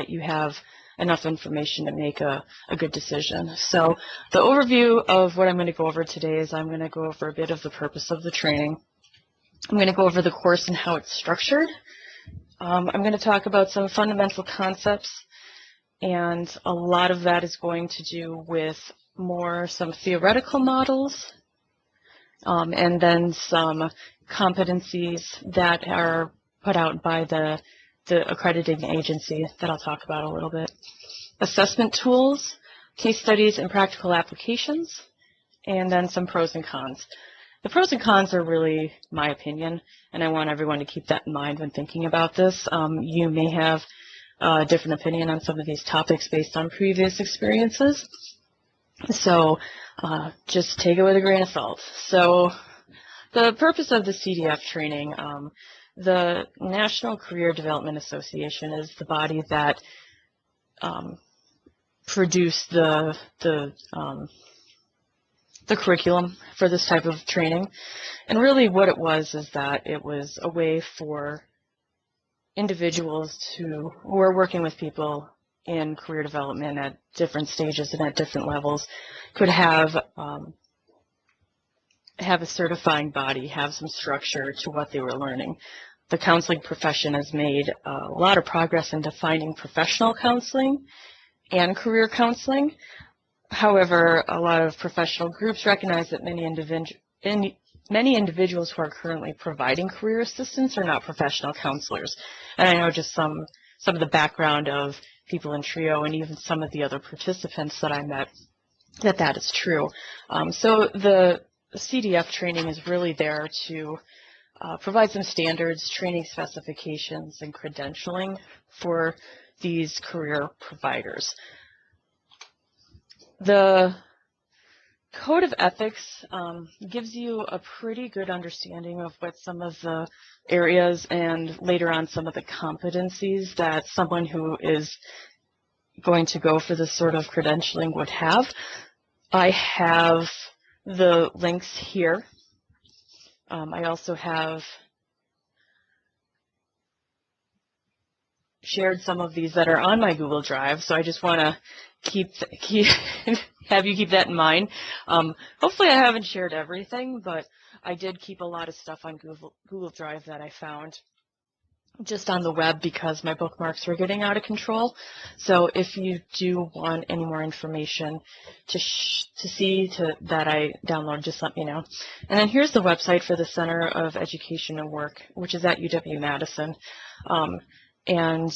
that you have enough information to make a good decision. So the overview of what I'm going to go over today is I'm going to go over a bit of the purpose of the training. I'm going to go over the course and how it's structured. I'm going to talk about some fundamental concepts, and a lot of that is going to do with some theoretical models, and then some competencies that are put out by the accrediting agency that I'll talk about a little bit. Assessment tools, case studies, and practical applications, and then some pros and cons. The pros and cons are really my opinion, and I want everyone to keep that in mind when thinking about this. You may have a different opinion on some of these topics based on previous experiences, so just take it with a grain of salt. So the purpose of the CDF training, the National Career Development Association is the body that produced the curriculum for this type of training. And really what it was is that it was a way for individuals who are working with people in career development at different stages and at different levels could have a certifying body, have some structure to what they were learning. The counseling profession has made a lot of progress in defining professional counseling and career counseling. However, a lot of professional groups recognize that many individuals who are currently providing career assistance are not professional counselors. And I know just some of the background of people in TRIO and even some of the other participants that I met that is true. So the CDF training is really there to provide some standards, training specifications, and credentialing for these career providers. The Code of Ethics gives you a pretty good understanding of what some of the areas and later on some of the competencies that someone who is going to go for this sort of credentialing would have. I have the links here. I also have shared some of these that are on my Google Drive, so I just want to have you keep that in mind. Hopefully I haven't shared everything, but I did keep a lot of stuff on Google Drive that I found just on the web because my bookmarks were getting out of control. So if you do want any more information that I download, just let me know. And then here's the website for the Center of Education and Work, which is at UW-Madison. And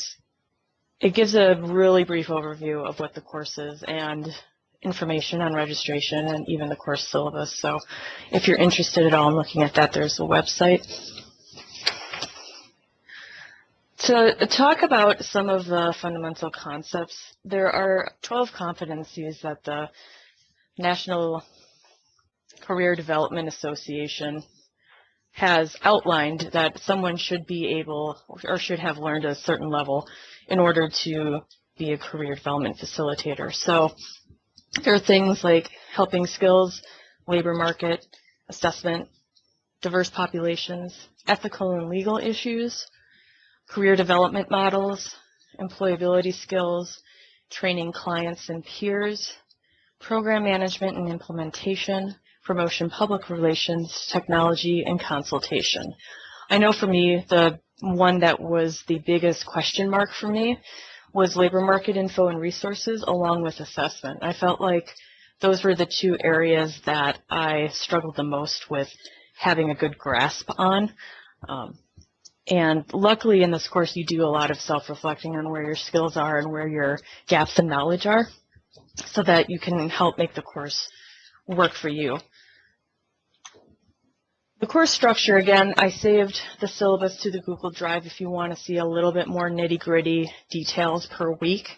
it gives a really brief overview of what the course is and information on registration and even the course syllabus. So if you're interested at all in looking at that, there's the website. To talk about some of the fundamental concepts, there are 12 competencies that the National Career Development Association has outlined that someone should be able or should have learned at a certain level in order to be a career development facilitator. So there are things like helping skills, labor market, assessment, diverse populations, ethical and legal issues, career development models, employability skills, training clients and peers, program management and implementation, promotion, public relations, technology, and consultation. I know for me, the one that was the biggest question mark for me was labor market info and resources along with assessment. I felt like those were the two areas that I struggled the most with having a good grasp on. And luckily in this course, you do a lot of self-reflecting on where your skills are and where your gaps in knowledge are so that you can help make the course work for you. The course structure, again, I saved the syllabus to the Google Drive if you want to see a little bit more nitty-gritty details per week.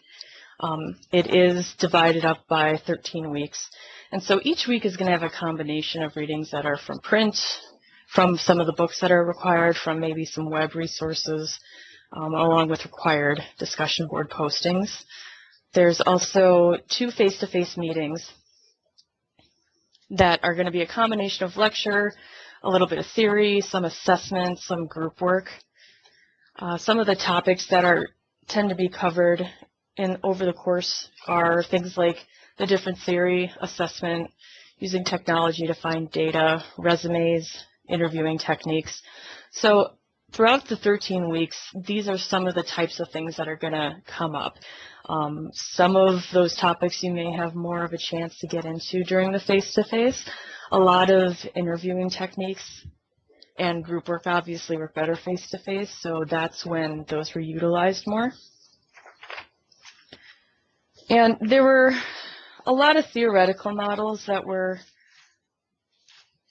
It is divided up by 13 weeks. And so each week is going to have a combination of readings that are from print, from some of the books that are required, from maybe some web resources, along with required discussion board postings. There's also 2 face-to-face meetings that are going to be a combination of lecture, a little bit of theory, some assessment, some group work. Some of the topics that are tend to be covered over the course are things like the different theory, assessment, using technology to find data, resumes, interviewing techniques. So throughout the 13 weeks, these are some of the types of things that are going to come up. Some of those topics you may have more of a chance to get into during the face-to-face. A lot of interviewing techniques and group work obviously work better face-to-face, so that's when those were utilized more. And there were a lot of theoretical models that were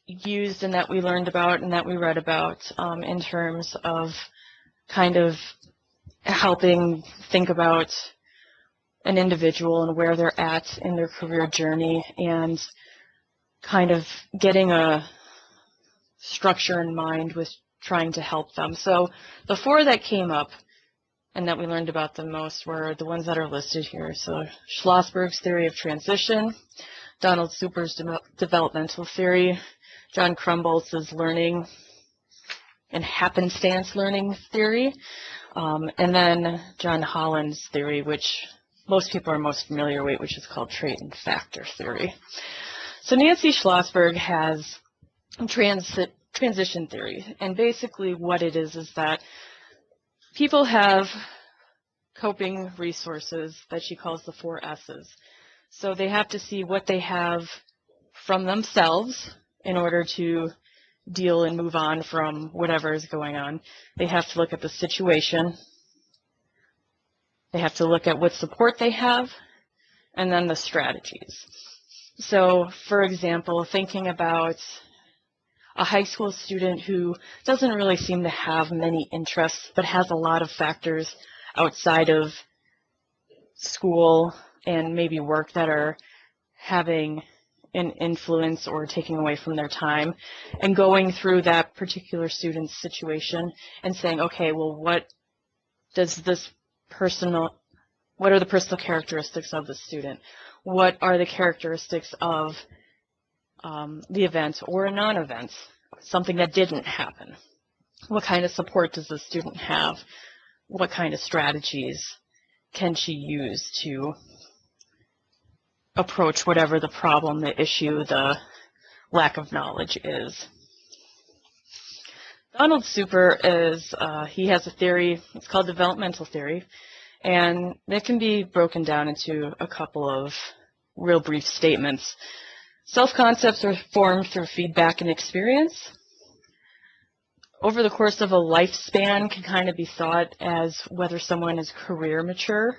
used and that we learned about and that we read about in terms of kind of helping think about an individual and where they're at in their career journey and kind of getting a structure in mind with trying to help them. So the 4 that came up and that we learned about the most were the ones that are listed here. So Schlossberg's theory of transition, Donald Super's developmental theory, John Krumboltz's learning and happenstance learning theory, and then John Holland's theory, which most people are most familiar with, which is called trait and factor theory. So Nancy Schlossberg has transition theory, and basically what it is that people have coping resources that she calls the 4 S's. So they have to see what they have from themselves in order to deal and move on from whatever is going on. They have to look at the situation. They have to look at what support they have, and then the strategies. So, for example, thinking about a high school student who doesn't really seem to have many interests, but has a lot of factors outside of school and maybe work that are having an influence or taking away from their time, and going through that particular student's situation and saying, okay, well, what are the personal characteristics of the student? What are the characteristics of the event or a non-event, something that didn't happen? What kind of support does the student have? What kind of strategies can she use to approach whatever the problem, the issue, the lack of knowledge is? Donald Super he has a theory, it's called developmental theory, and it can be broken down into a couple of real brief statements. Self-concepts are formed through feedback and experience. Over the course of a lifespan can kind of be thought as whether someone is career mature,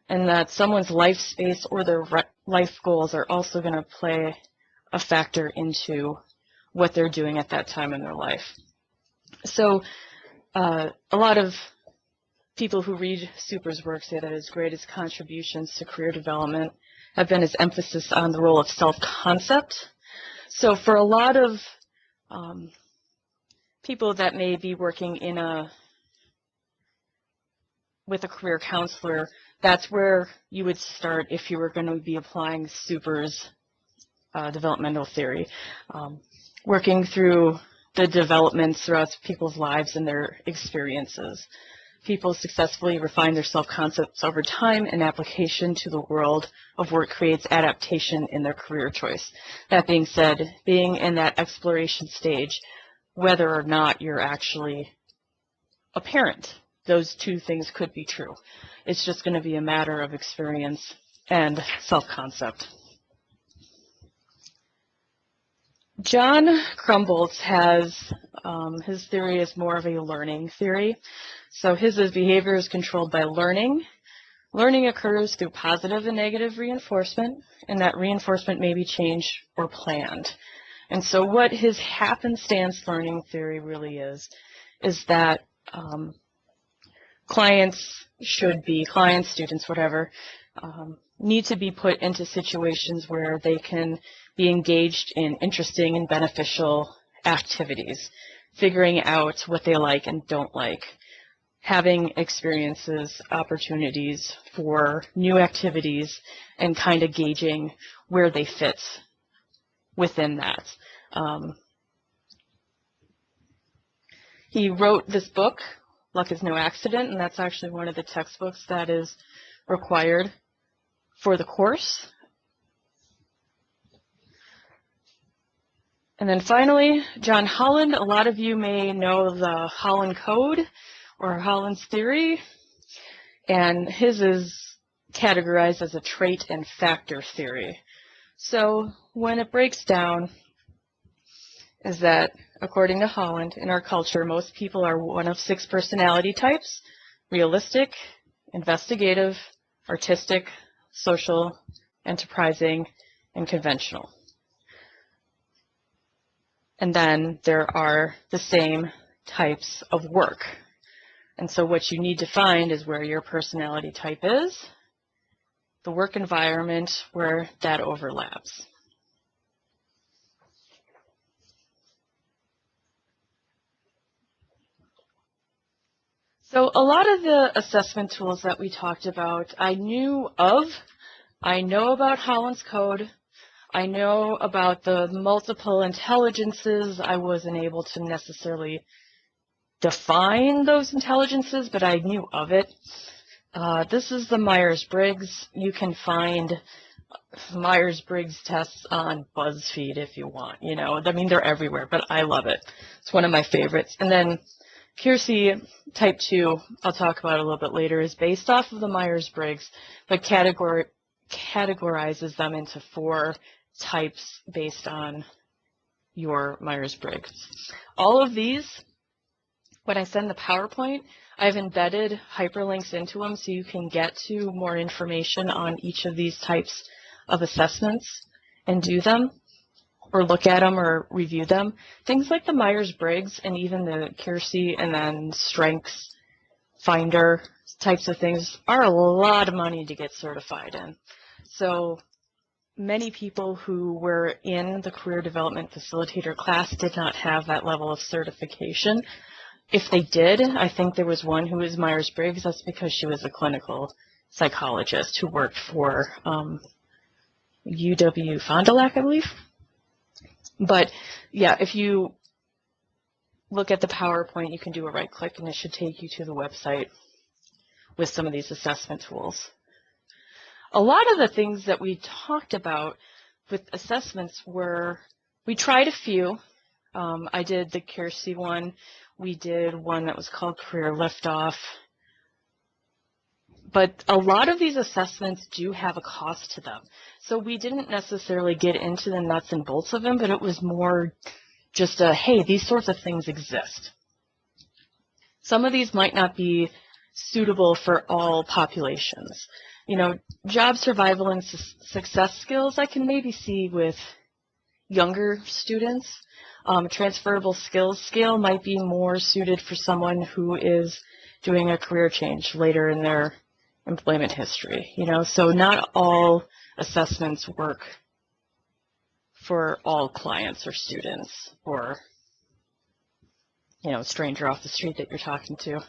and that someone's life space or their life goals are also going to play a factor into what they're doing at that time in their life. So a lot of people who read Super's work say that his greatest contributions to career development have been his emphasis on the role of self-concept. So for a lot of people that may be working with a career counselor, that's where you would start if you were going to be applying Super's developmental theory, working through the developments throughout people's lives and their experiences. People successfully refine their self-concepts over time, and application to the world of work creates adaptation in their career choice. That being said, being in that exploration stage, whether or not you're actually a parent, those 2 things could be true. It's just going to be a matter of experience and self-concept. John Krumboltz has, his theory is more of a learning theory. So his behavior is controlled by learning. Learning occurs through positive and negative reinforcement, and that reinforcement may be changed or planned. And so what his happenstance learning theory really is that clients, students, whatever, need to be put into situations where they can be engaged in interesting and beneficial activities, figuring out what they like and don't like, having experiences, opportunities for new activities, and kind of gauging where they fit within that. He wrote this book Luck is no accident, and that's actually one of the textbooks that is required for the course. And then finally, John Holland. A lot of you may know the Holland Code or Holland's theory, and his is categorized as a trait and factor theory. So when it breaks down, is that according to Holland, in our culture, most people are one of 6 personality types: realistic, investigative, artistic, social, enterprising, and conventional. And then there are the same types of work. And so what you need to find is where your personality type is, the work environment where that overlaps. So a lot of the assessment tools that we talked about, I knew of. I know about Holland's Code. I know about the multiple intelligences. I wasn't able to necessarily define those intelligences, but I knew of it. This is the Myers-Briggs. You can find Myers-Briggs tests on BuzzFeed if you want. You know, I mean, they're everywhere, but I love it. It's one of my favorites. And then Keirsey Type 2, I'll talk about a little bit later, is based off of the Myers-Briggs, but categorizes them into 4 types based on your Myers-Briggs. All of these, when I send the PowerPoint, I've embedded hyperlinks into them so you can get to more information on each of these types of assessments and do them, or look at them or review them. Things like the Myers-Briggs and even the Keirsey and then Strengths Finder types of things are a lot of money to get certified in. So many people who were in the Career Development Facilitator class did not have that level of certification. If they did, I think there was one who was Myers-Briggs. That's because she was a clinical psychologist who worked for UW Fond du Lac, I believe. But yeah, if you look at the PowerPoint, you can do a right click and it should take you to the website with some of these assessment tools. A lot of the things that we talked about with assessments were, we tried a few. I did the Keirsey one. We did one that was called Career Liftoff. But a lot of these assessments do have a cost to them. So we didn't necessarily get into the nuts and bolts of them, but it was more just a, hey, these sorts of things exist. Some of these might not be suitable for all populations. You know, job survival and success skills I can maybe see with younger students. Transferable skills scale might be more suited for someone who is doing a career change later in their employment history. You know, so not all assessments work for all clients or students or, you know, a stranger off the street that you're talking to.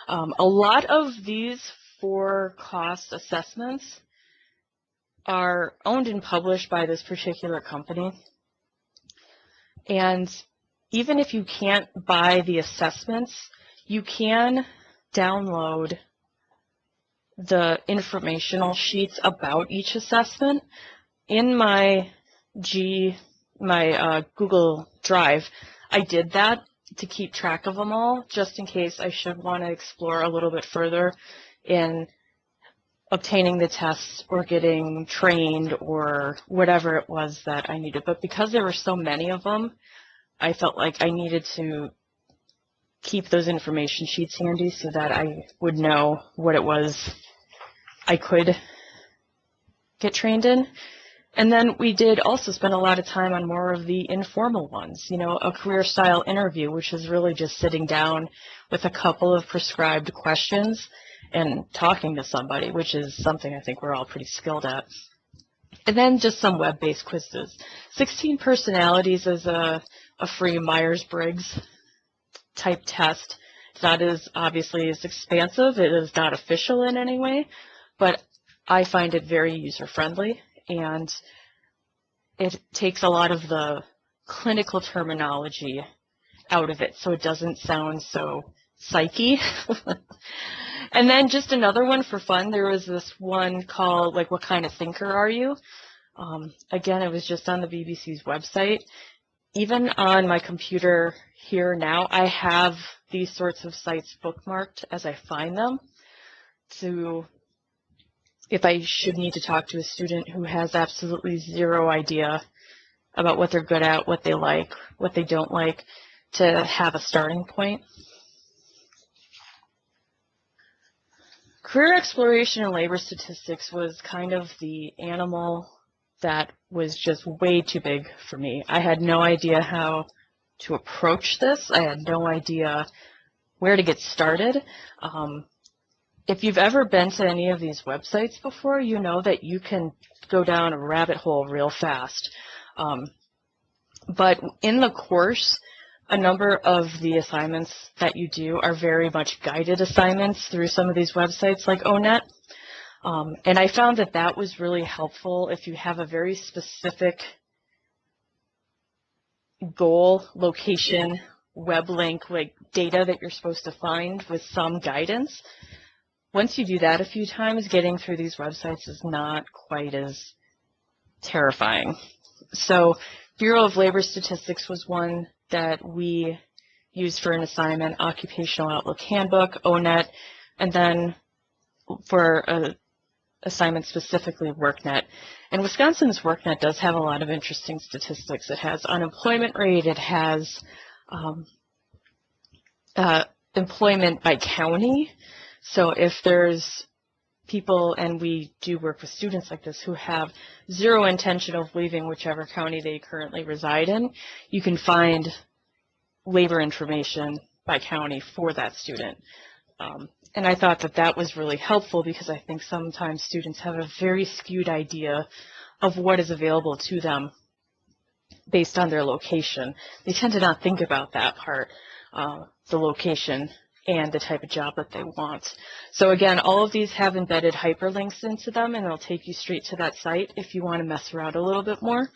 A lot of these for-cost assessments are owned and published by this particular company. And even if you can't buy the assessments, you can download the informational sheets about each assessment. In my Google Drive, I did that to keep track of them all, just in case I should want to explore a little bit further in obtaining the tests or getting trained or whatever it was that I needed. But because there were so many of them, I felt like I needed to keep those information sheets handy so that I would know what it was I could get trained in. And then we did also spend a lot of time on more of the informal ones, you know, a career style interview, which is really just sitting down with a couple of prescribed questions and talking to somebody, which is something I think we're all pretty skilled at. And then just some web-based quizzes. 16 Personalities is a free Myers-Briggs type test. It's not as obviously as expansive. It is not official in any way, but I find it very user-friendly, and it takes a lot of the clinical terminology out of it, so it doesn't sound so psyche. And then just another one for fun, there was this one called, like, what kind of thinker are you? Again, it was just on the BBC's website. Even on my computer here now, I have these sorts of sites bookmarked as I find them, to if I should need to talk to a student who has absolutely zero idea about what they're good at, what they like, what they don't like, to have a starting point. Career exploration and labor statistics was kind of the animal that was just way too big for me. I had no idea how to approach this. I had no idea where to get started. If you've ever been to any of these websites before, you know that you can go down a rabbit hole real fast. But in the course, a number of the assignments that you do are very much guided assignments through some of these websites like ONET. And I found that that was really helpful if you have a very specific goal, location, web link, like data that you're supposed to find with some guidance. Once you do that a few times, getting through these websites is not quite as terrifying. So Bureau of Labor Statistics was one that we used for an assignment, Occupational Outlook Handbook, ONET, and then for an assignment specifically WorkNet. And Wisconsin's WorkNet does have a lot of interesting statistics. It has unemployment rate, it has employment by county. So if there's people, and we do work with students like this, who have zero intention of leaving whichever county they currently reside in, you can find labor information by county for that student. And I thought that that was really helpful because I think sometimes students have a very skewed idea of what is available to them based on their location. They tend to not think about that part, the location and the type of job that they want. So again, all of these have embedded hyperlinks into them, and they'll take you straight to that site if you want to mess around a little bit more.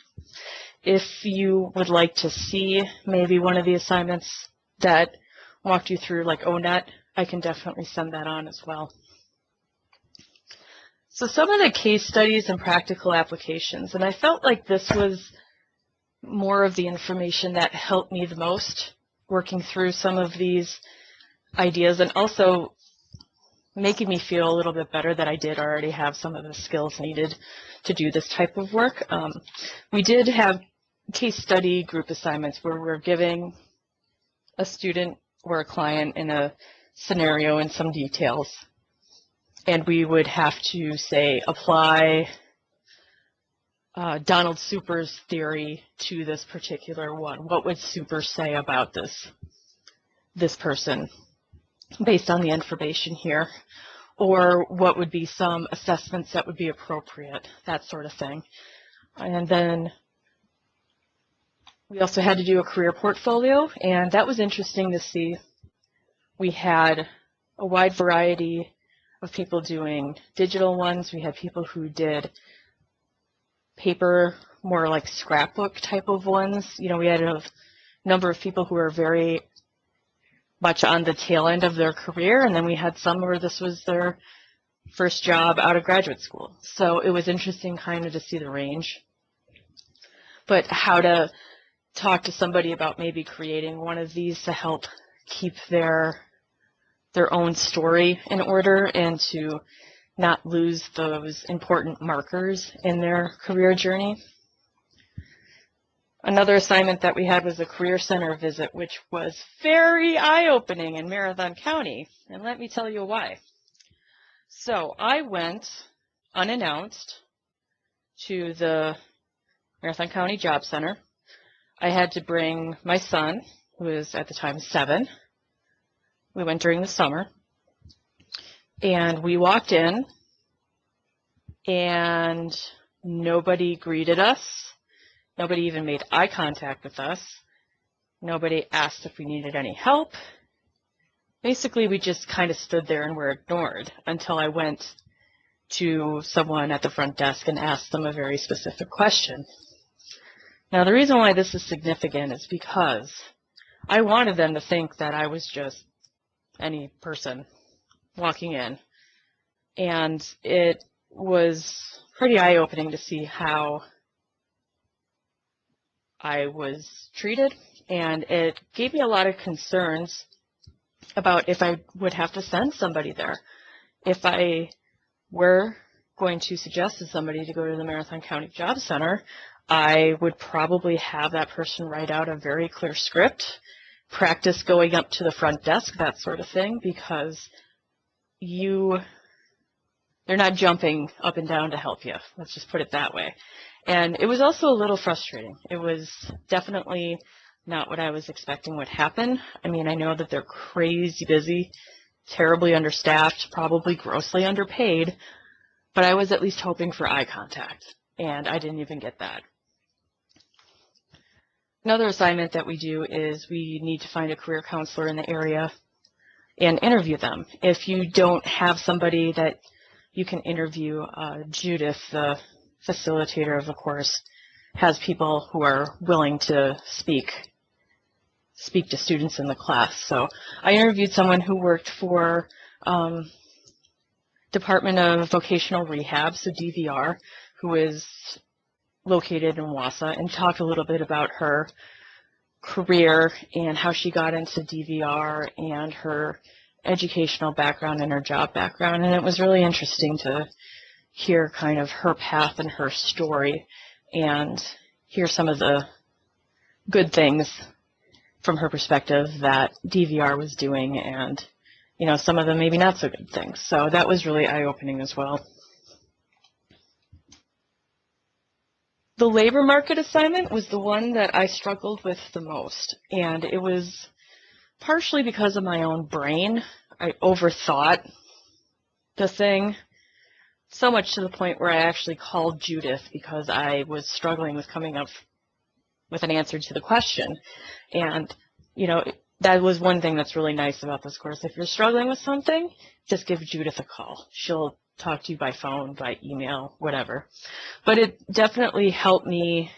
If you would like to see maybe one of the assignments that walked you through, like ONET, I can definitely send that on as well. So some of the case studies and practical applications, and I felt like this was more of the information that helped me the most working through some of these ideas, and also making me feel a little bit better that I did already have some of the skills needed to do this type of work. We did have case study group assignments where we're giving a student or a client in a scenario and some details, and we would have to, say, apply Donald Super's theory to this particular one. What would Super say about this person based on the information here? Or what would be some assessments that would be appropriate, that sort of thing. And then we also had to do a career portfolio, and that was interesting to see. We had a wide variety of people doing digital ones. We had people who did paper, more like scrapbook type of ones. You know, we had a number of people who were very much on the tail end of their career, and then we had some where this was their first job out of graduate school. So it was interesting kind of to see the range. But how to talk to somebody about maybe creating one of these to help keep their own story in order and to not lose those important markers in their career journey. Another assignment that we had was a career center visit, which was very eye-opening in Marathon County, and let me tell you why. So I went unannounced to the Marathon County Job Center. I had to bring my son, who was at the time 7. We went during the summer, and we walked in, and nobody greeted us. Nobody even made eye contact with us. Nobody asked if we needed any help. Basically, we just kind of stood there and were ignored until I went to someone at the front desk and asked them a very specific question. Now, the reason why this is significant is because I wanted them to think that I was just any person walking in. And it was pretty eye-opening to see how I was treated, and it gave me a lot of concerns about if I would have to send somebody there. If I were going to suggest to somebody to go to the Marathon County Job Center, I would probably have that person write out a very clear script, practice going up to the front desk, that sort of thing, because they're not jumping up and down to help you. Let's just put it that way. And it was also a little frustrating. It was definitely not what I was expecting would happen. I mean, I know that they're crazy busy, terribly understaffed, probably grossly underpaid, but I was at least hoping for eye contact, and I didn't even get that. Another assignment that we do is we need to find a career counselor in the area and interview them. If you don't have somebody that you can interview, Judith, the facilitator of the course, has people who are willing to speak to students in the class. So I interviewed someone who worked for Department of Vocational Rehab, so DVR, who is located in Wausau, and talked a little bit about her career and how she got into DVR and her educational background and her job background. And it was really interesting to hear kind of her path and her story and hear some of the good things from her perspective that DVR was doing, and some of them maybe not so good things. So that was really eye-opening as well. The labor market assignment was the one that I struggled with the most, and it was partially because of my own brain. I overthought the thing so much to the point where I actually called Judith because I was struggling with coming up with an answer to the question. And, that was one thing that's really nice about this course. If you're struggling with something, just give Judith a call. She'll talk to you by phone, by email, whatever. But it definitely helped me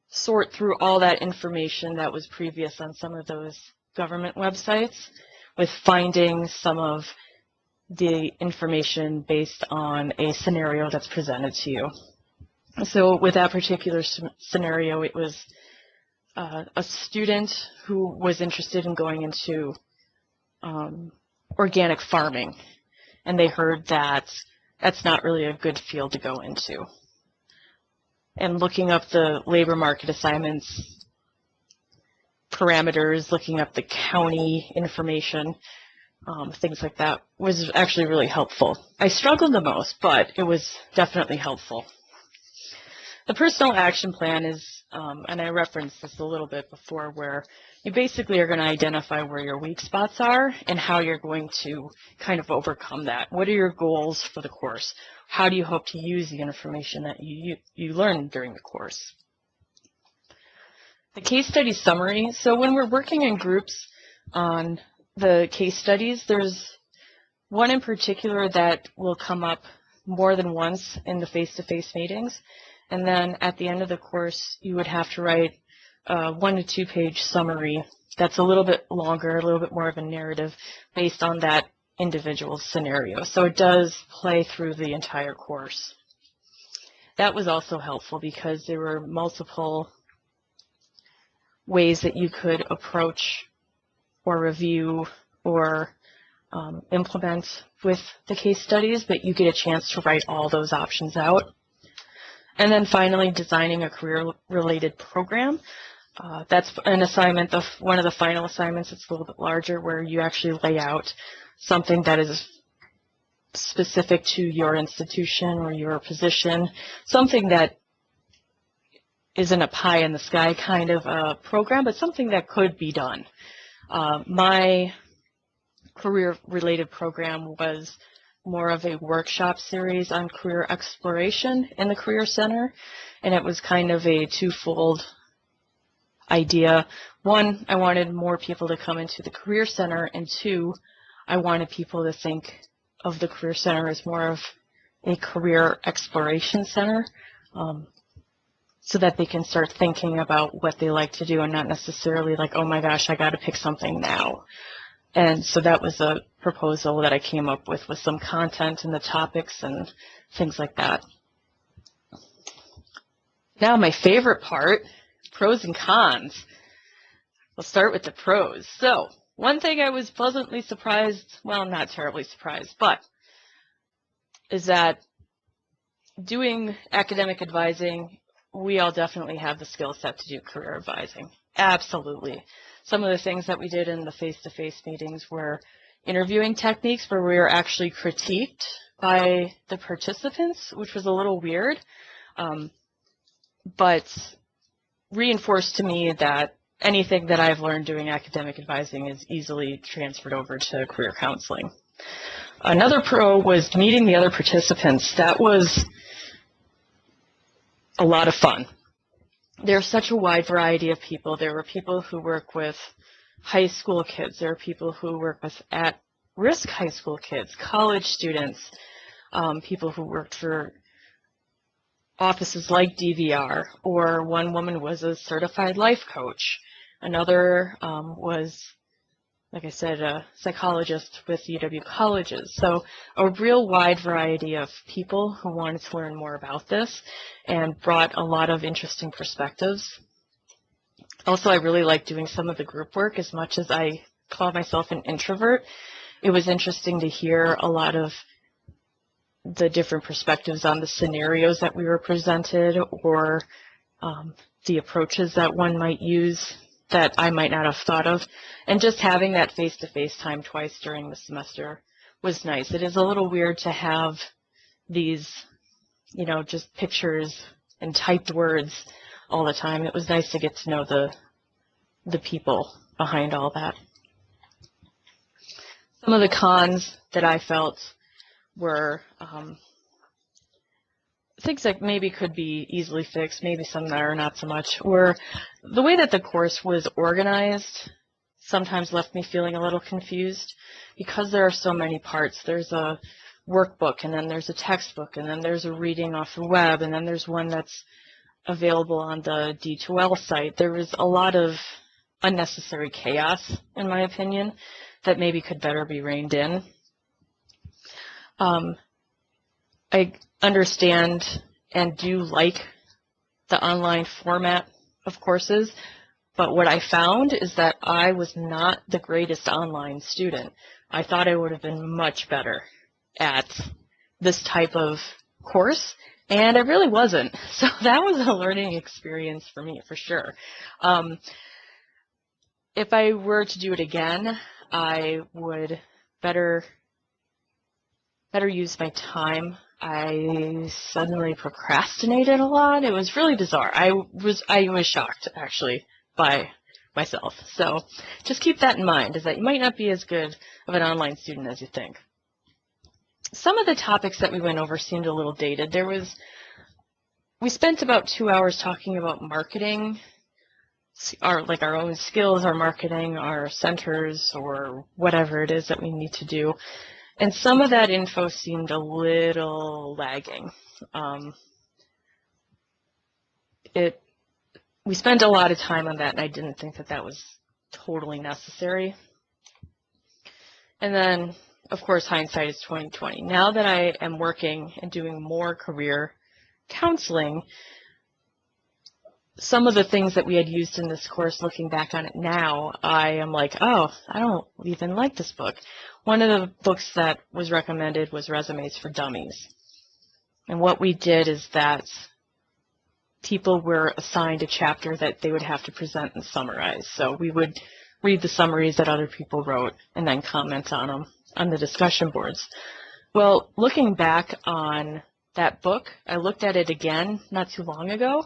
sort through all that information that was previous on some of those government websites with finding some of the information based on a scenario that's presented to you. So with that particular scenario, it was a student who was interested in going into organic farming, and they heard that that's not really a good field to go into. And looking up the labor market assignments parameters, looking up the county information, things like that was actually really helpful. I struggled the most, but it was definitely helpful. The personal action plan is, and I referenced this a little bit before, where you basically are going to identify where your weak spots are and how you're going to kind of overcome that. What are your goals for the course? How do you hope to use the information that you learn during the course? The case study summary. So when we're working in groups on the case studies, there's one in particular that will come up more than once in the face-to-face meetings. And then at the end of the course, you would have to write a 1 to 2 page summary that's a little bit longer, a little bit more of a narrative based on that individual scenario. So it does play through the entire course. That was also helpful because there were multiple ways that you could approach or review or implement with the case studies, but you get a chance to write all those options out. And then finally, designing a career-related program. That's an assignment, one of the final assignments. It's a little bit larger, where you actually lay out something that is specific to your institution or your position, something that isn't a pie-in-the-sky kind of a program, but something that could be done. My career-related program was more of a workshop series on career exploration in the Career Center, and it was kind of a twofold idea. One, I wanted more people to come into the Career Center, and two, I wanted people to think of the Career Center as more of a career exploration center, so that they can start thinking about what they like to do and not necessarily like, oh my gosh, I got to pick something now. And so that was a proposal that I came up with some content and the topics and things like that. Now my favorite part, pros and cons. We'll start with the pros. So one thing I was pleasantly surprised, well, not terribly surprised, but is that doing academic advising, we all definitely have the skill set to do career advising. Absolutely. Some of the things that we did in the face-to-face meetings were interviewing techniques where we were actually critiqued by the participants, which was a little weird, but reinforced to me that anything that I've learned doing academic advising is easily transferred over to career counseling. Another pro was meeting the other participants. That was a lot of fun. There's such a wide variety of people. There were people who work with high school kids. There are people who work with at-risk high school kids, college students, people who worked for offices like DVR, or one woman was a certified life coach. Another was, like I said, a psychologist with UW colleges. So a real wide variety of people who wanted to learn more about this and brought a lot of interesting perspectives. Also, I really liked doing some of the group work. As much as I call myself an introvert, it was interesting to hear a lot of the different perspectives on the scenarios that we were presented, or the approaches that one might use that I might not have thought of. And just having that face-to-face time twice during the semester was nice. It is a little weird to have these, you know, just pictures and typed words all the time. It was nice to get to know the people behind all that. Some of the cons that I felt were things that maybe could be easily fixed, maybe some that are not so much, were the way that the course was organized sometimes left me feeling a little confused because there are so many parts. There's a workbook, and then there's a textbook, and then there's a reading off the web, and then there's one that's available on the D2L site. There was a lot of unnecessary chaos, in my opinion, that maybe could better be reined in. I understand and do like the online format of courses, but what I found is that I was not the greatest online student. I thought I would have been much better at this type of course, and I really wasn't. So that was a learning experience for me, for sure. If I were to do it again, I would better use my time. I suddenly procrastinated a lot. It was really bizarre. I was shocked, actually, by myself. So just keep that in mind, is that you might not be as good of an online student as you think. Some of the topics that we went over seemed a little dated. We spent about 2 hours talking about marketing, our own skills, our marketing, our centers, or whatever it is that we need to do. And some of that info seemed a little lagging. We spent a lot of time on that, and I didn't think that that was totally necessary. And then, of course, hindsight is 20/20. Now that I am working and doing more career counseling, some of the things that we had used in this course, looking back on it now, I am like, oh, I don't even like this book. One of the books that was recommended was Resumes for Dummies. And what we did is that people were assigned a chapter that they would have to present and summarize. So we would read the summaries that other people wrote and then comment on them on the discussion boards. Well, looking back on that book, I looked at it again not too long ago,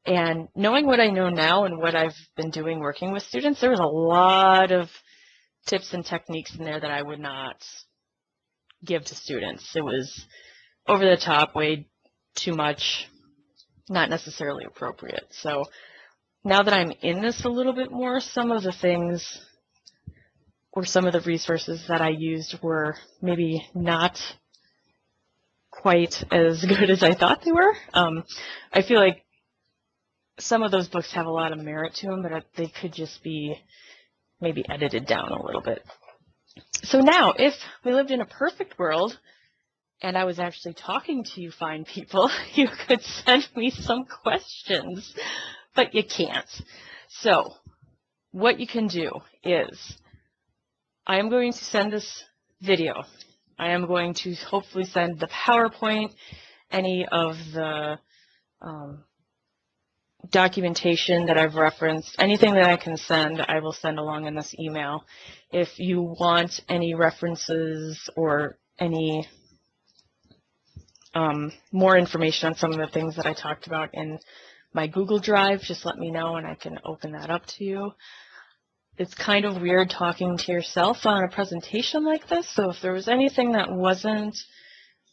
and knowing what I know now and what I've been doing working with students, there was a lot of tips and techniques in there that I would not give to students. It was over the top, way too much, not necessarily appropriate. So now that I'm in this a little bit more, some of the things or some of the resources that I used were maybe not quite as good as I thought they were. I feel like some of those books have a lot of merit to them, but they could just be maybe edited down a little bit. So now, if we lived in a perfect world, and I was actually talking to you fine people, you could send me some questions, but you can't. So what you can do is, I am going to send this video. I am going to hopefully send the PowerPoint, any of the documentation that I've referenced, anything that I can send, I will send along in this email. If you want any references or any more information on some of the things that I talked about in my Google Drive, just let me know and I can open that up to you. It's kind of weird talking to yourself on a presentation like this, so if there was anything that wasn't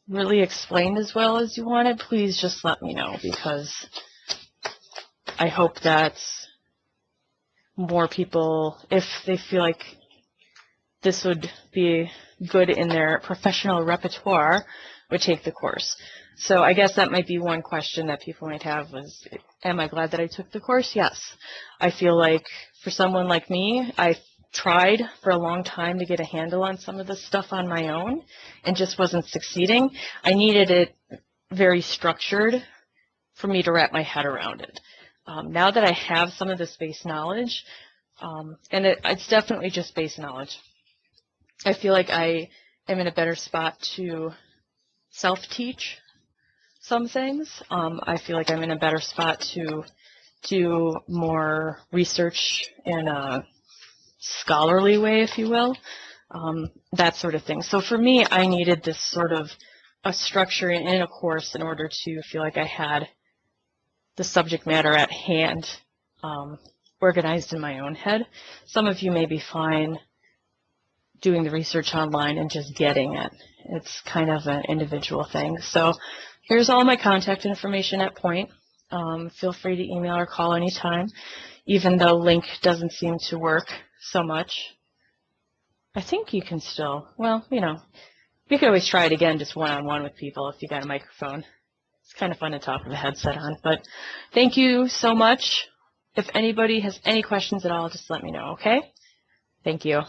really explained as well as you wanted, please just let me know, because I hope that more people, if they feel like this would be good in their professional repertoire, would take the course. So I guess that might be one question that people might have was, am I glad that I took the course? Yes. I feel like for someone like me, I tried for a long time to get a handle on some of this stuff on my own and just wasn't succeeding. I needed it very structured for me to wrap my head around it. Now that I have some of this base knowledge, and it's definitely just base knowledge, I feel like I am in a better spot to self-teach some things. I feel like I'm in a better spot to do more research in a scholarly way, if you will, that sort of thing. So for me, I needed this sort of a structure in a course in order to feel like I had the subject matter at hand, organized in my own head. Some of you may be fine doing the research online and just getting it. It's kind of an individual thing. So here's all my contact information at Point. Feel free to email or call anytime, even though link doesn't seem to work so much. I think you can still, well, you know, you can always try it again just one-on-one with people if you got a microphone. It's kind of fun to talk with a headset on. But thank you so much. If anybody has any questions at all, just let me know, okay? Thank you.